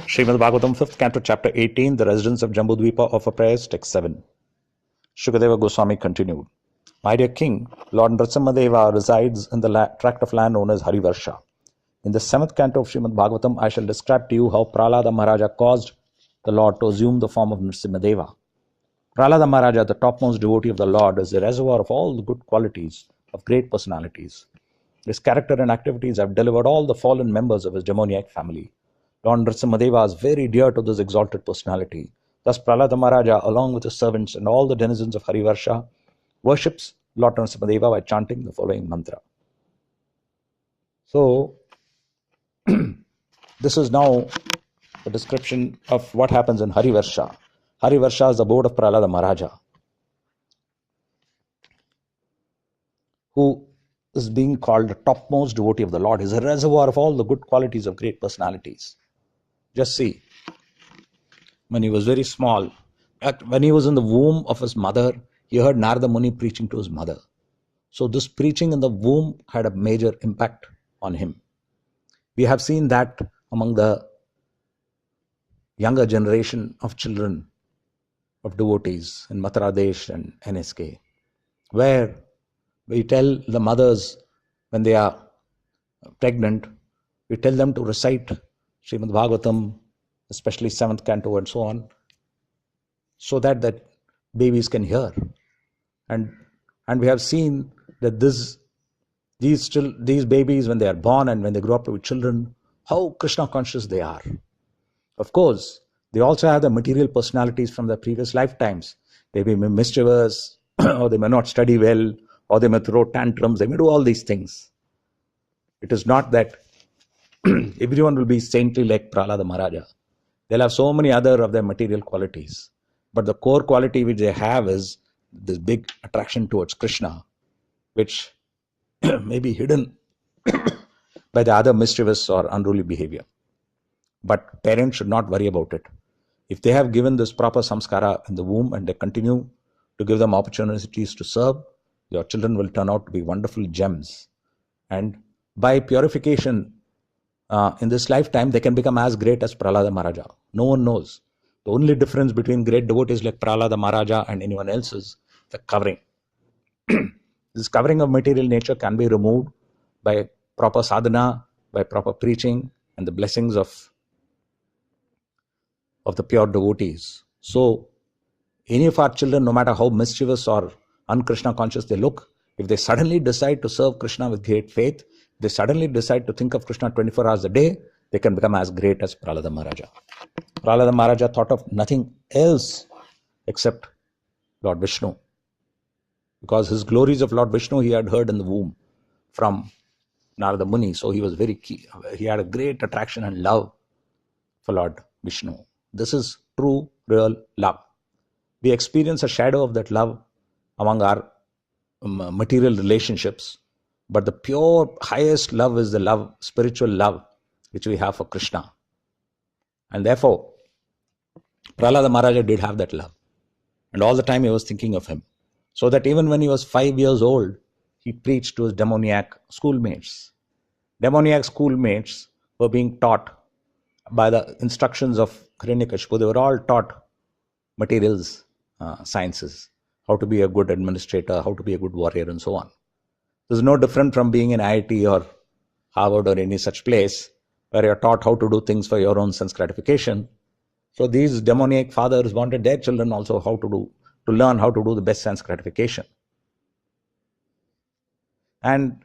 Srimad Bhagavatam, 5th Canto, Chapter 18, The Residents of Jambudvipa offer prayers, Text 7. Shukadeva Goswami continued. My dear king, Lord Nrsimhadeva resides in the tract of land known as Harivarsha. In the 7th Canto of Srimad Bhagavatam, I shall describe to you how Prahlada Maharaja caused the Lord to assume the form of Nrsimhadeva. Prahlada Maharaja, the topmost devotee of the Lord, is the reservoir of all the good qualities of great personalities. His character and activities have delivered all the fallen members of his demoniac family. Lord Nrsimhadeva is very dear to this exalted personality. Thus, Prahlada Maharaja, along with his servants and all the denizens of Harivarsha, worships Lord Nrsimhadeva by chanting the following mantra. So, this is now a description of what happens in Harivarsha. Harivarsha is the abode of Prahlada Maharaja, who is being called the topmost devotee of the Lord. He is a reservoir of all the good qualities of great personalities. Just see, when he was very small, when he was in the womb of his mother, he heard Narada Muni preaching to his mother. So this preaching in the womb had a major impact on him. We have seen that among the younger generation of children, of devotees in Mathura Desh and NSK, where we tell the mothers when they are pregnant, we tell them to recite Srimad Bhagavatam, especially 7th Canto and so on, so that babies can hear. And we have seen that these babies, when they are born and when they grow up to be children, how Krishna conscious they are. Of course, they also have the material personalities from their previous lifetimes. They may be mischievous, or they may not study well, or they may throw tantrums, they may do all these things. It is not that everyone will be saintly like Prahlada Maharaja. They'll have so many other of their material qualities. But the core quality which they have is this big attraction towards Krishna, which may be hidden by the other mischievous or unruly behavior. But parents should not worry about it. If they have given this proper samskara in the womb and they continue to give them opportunities to serve, your children will turn out to be wonderful gems. And by purification in this lifetime, they can become as great as Prahlada Maharaja. No one knows. The only difference between great devotees like Prahlada Maharaja and anyone else is the covering. This covering of material nature can be removed by proper sadhana, by proper preaching, and the blessings of the pure devotees. So, any of our children, no matter how mischievous or un-Krishna conscious they look, if they suddenly decide to serve Krishna with great faith, they suddenly decide to think of Krishna 24 hours a day, they can become as great as Prahlada Maharaja. Prahlada Maharaja thought of nothing else except Lord Vishnu, because his glories of Lord Vishnu he had heard in the womb from Narada Muni. So he was very key. He had a great attraction and love for Lord Vishnu. This is true, real love. We experience a shadow of that love among our material relationships, but the pure, highest love is the love, spiritual love, which we have for Krishna. And therefore, Prahlada Maharaja did have that love. And all the time he was thinking of him. So that even when he was 5 years old, he preached to his demoniac schoolmates. Demoniac schoolmates were being taught by the instructions of Hiranyakashipu. They were all taught materials, sciences, how to be a good administrator, how to be a good warrior, and so on. This is no different from being in IIT or Harvard or any such place where you're taught how to do things for your own sense gratification. So these demoniac fathers wanted their children also to learn how to do the best sense gratification. And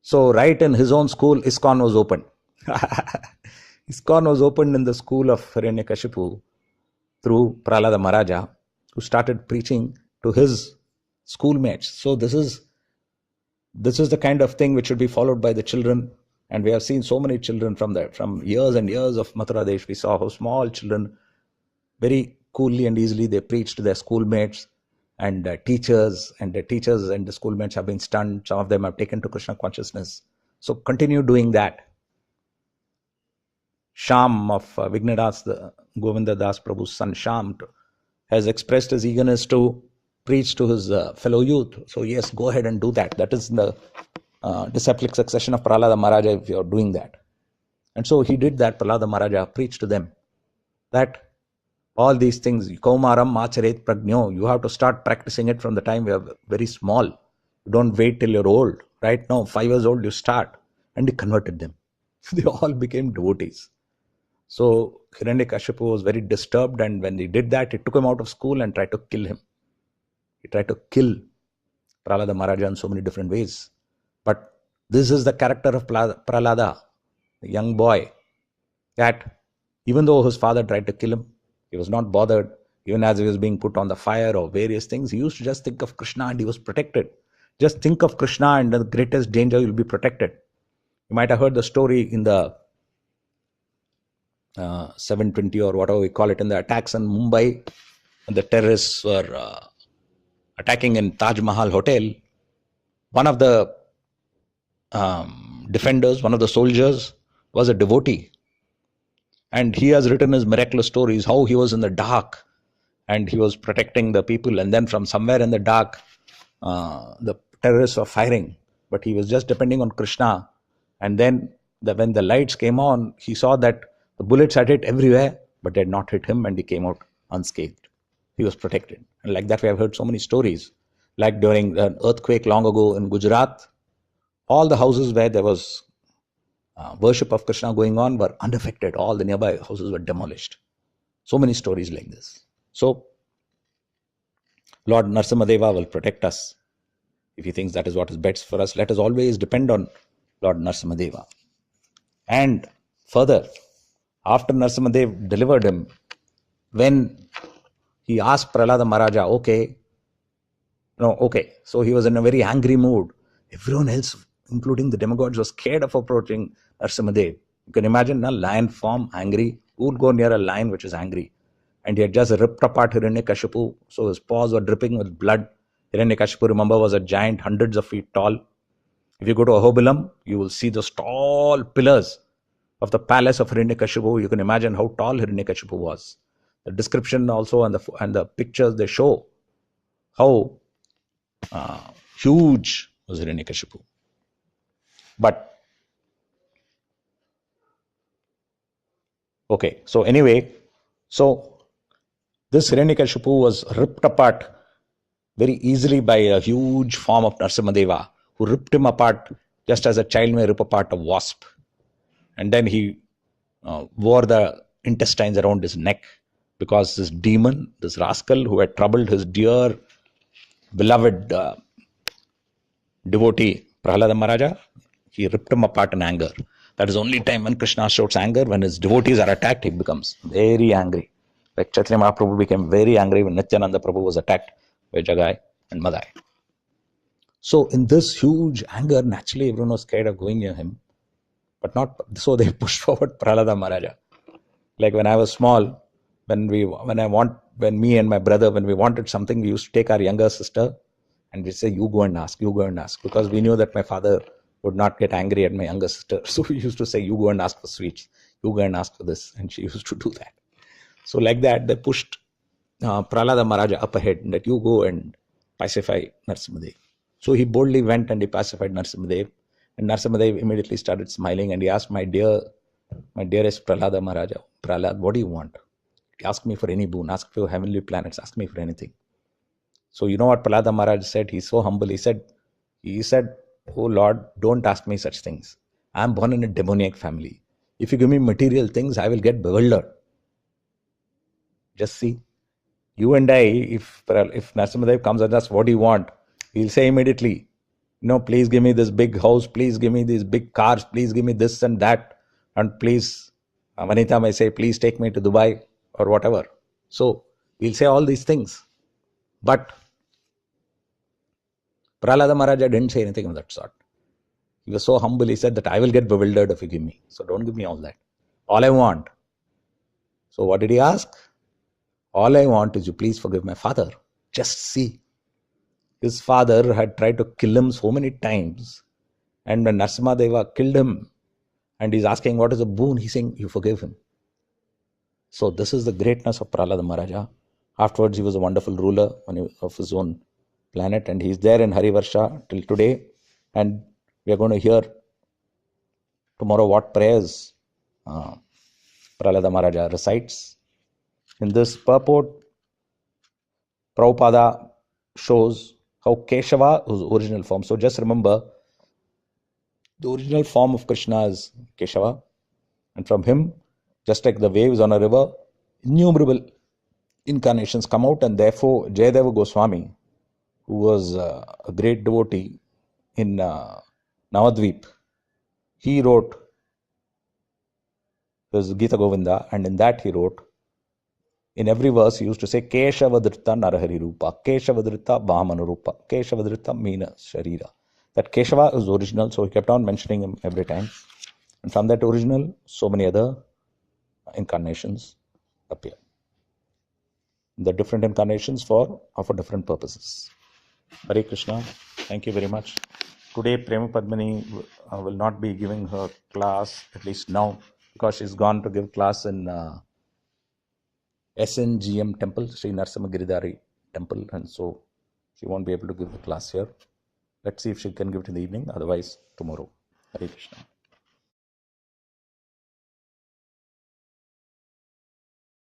so right in his own school, ISKCON was opened. ISKCON was opened in the school of Hiranyakashipu through Prahlada Maharaja, who started preaching to his schoolmates. So this is the kind of thing which should be followed by the children. And we have seen so many children from years and years of Mathura Desh. We saw how small children, very coolly and easily, they preach to their schoolmates and teachers, and the schoolmates have been stunned. Some of them have taken to Krishna consciousness. So continue doing that. Sham of Govinda Das Prabhu's son Sham has expressed his eagerness to preach to his fellow youth. So yes, go ahead and do that. That is the disciplic succession of Prahlada Maharaja if you are doing that. And so he did that. Prahlada Maharaja preached to them that all these things, Kaumaram Macharet Pragno, you have to start practicing it from the time you are very small. You don't wait till you're old. Right now, 5 years old, you start. And he converted them. They all became devotees. So Hiranyakashipu was very disturbed, and when he did that, he took him out of school and tried to kill him. He tried to kill Prahlada Maharaja in so many different ways. But this is the character of Prahlada, the young boy, that even though his father tried to kill him, he was not bothered. Even as he was being put on the fire or various things, he used to just think of Krishna and he was protected. Just think of Krishna and the greatest danger, you'll be protected. You might have heard the story in the 720 or whatever we call it, in the attacks in Mumbai, when the terrorists were attacking in Taj Mahal Hotel. One of the defenders, one of the soldiers, was a devotee. And he has written his miraculous stories, how he was in the dark and he was protecting the people. And then from somewhere in the dark, the terrorists were firing. But he was just depending on Krishna. And then when the lights came on, he saw that the bullets had hit everywhere, but they had not hit him, and he came out unscathed. He was protected. And like that, we have heard so many stories. Like during an earthquake long ago in Gujarat, all the houses where there was worship of Krishna going on were unaffected. All the nearby houses were demolished. So many stories like this. So, Lord Narasimhadeva will protect us. If he thinks that is what is best for us, let us always depend on Lord Narasimhadeva. And further, after Narasimhadev delivered him, when he asked Prahlada Maharaja, so he was in a very angry mood. Everyone else, including the demigods, was scared of approaching Narasimhadev. You can imagine a lion form, angry. Who would go near a lion which is angry? And he had just ripped apart Hiranyakashipu, so his paws were dripping with blood. Hiranyakashipu, remember, was a giant, hundreds of feet tall. If you go to Ahobilam, you will see those tall pillars of the palace of Hiranyakashipu. You can imagine how tall Hiranyakashipu was. The description also and the pictures, they show how huge was Hiranyakashipu. But so anyway, so this Hiranyakashipu was ripped apart very easily by a huge form of Narasimhadeva, who ripped him apart just as a child may rip apart a wasp. And then he wore the intestines around his neck, because this demon, this rascal who had troubled his dear beloved devotee Prahlada Maharaja, he ripped him apart in anger. That is the only time when Krishna shows anger. When his devotees are attacked, he becomes very angry. Like Chaitanya Mahaprabhu became very angry when Nityananda Prabhu was attacked by Jagai and Madai. So in this huge anger, naturally everyone was scared of going near him. But not so, they pushed forward Prahlada Maharaja. Like when I was small, when me and my brother, when we wanted something, we used to take our younger sister and we'd say, you go and ask, because we knew that my father would not get angry at my younger sister. So we used to say, you go and ask for sweets, you go and ask for this. And she used to do that. So like that, they pushed Prahlada Maharaja up ahead, that you go and pacify Narasimhadev. So he boldly went and he pacified Narasimhadev. And Narasimhadev immediately started smiling, and he asked, my dearest Prahlada Maharaja, Prahlad, what do you want? Ask me for any boon, ask for heavenly planets, ask me for anything. So you know what Prahlada Maharaj said? He's so humble. He said, oh Lord, don't ask me such things. I am born in a demoniac family. If you give me material things, I will get bewildered. Just see, you and I, if Narasimhadev comes and asks, what do you want? He'll say immediately, please give me this big house, please give me these big cars, please give me this and that. And please, Vanita may say, please take me to Dubai or whatever. So we'll say all these things. But Prahlada Maharaja didn't say anything of that sort. He was so humble, he said that I will get bewildered if you give me. So don't give me all that. All I want. So what did he ask? All I want is you please forgive my father. Just see. His father had tried to kill him so many times. And when Narasimhadeva killed him, and he's asking what is a boon, he's saying, you forgive him. So this is the greatness of Prahlada Maharaja. Afterwards, he was a wonderful ruler of his own planet, and he's there in Harivarsha till today. And we are going to hear tomorrow what prayers Prahlada Maharaja recites. In this purport, Prabhupada shows how Keshava was original form. So just remember, the original form of Krishna is Keshava, and from him, just like the waves on a river, innumerable incarnations come out, and therefore Jayadeva Goswami, who was a great devotee in Navadvip, he wrote his Gita Govinda, and in that he wrote, in every verse he used to say Keshavadritta Narahari Rupa, Keshavadritta Vamana Rupa, Keshavadritta Meena Sharira. That Keshava is original, so he kept on mentioning him every time. And from that original, so many other incarnations appear. The different incarnations are for different purposes. Hare Krishna. Thank you very much. Today, Prema Padmini will not be giving her class, at least now, because she's gone to give class in SNGM temple, Sri Narasimha Giridhari temple, and so she won't be able to give the class here. Let's see if she can give it in the evening, otherwise tomorrow. Hare Krishna.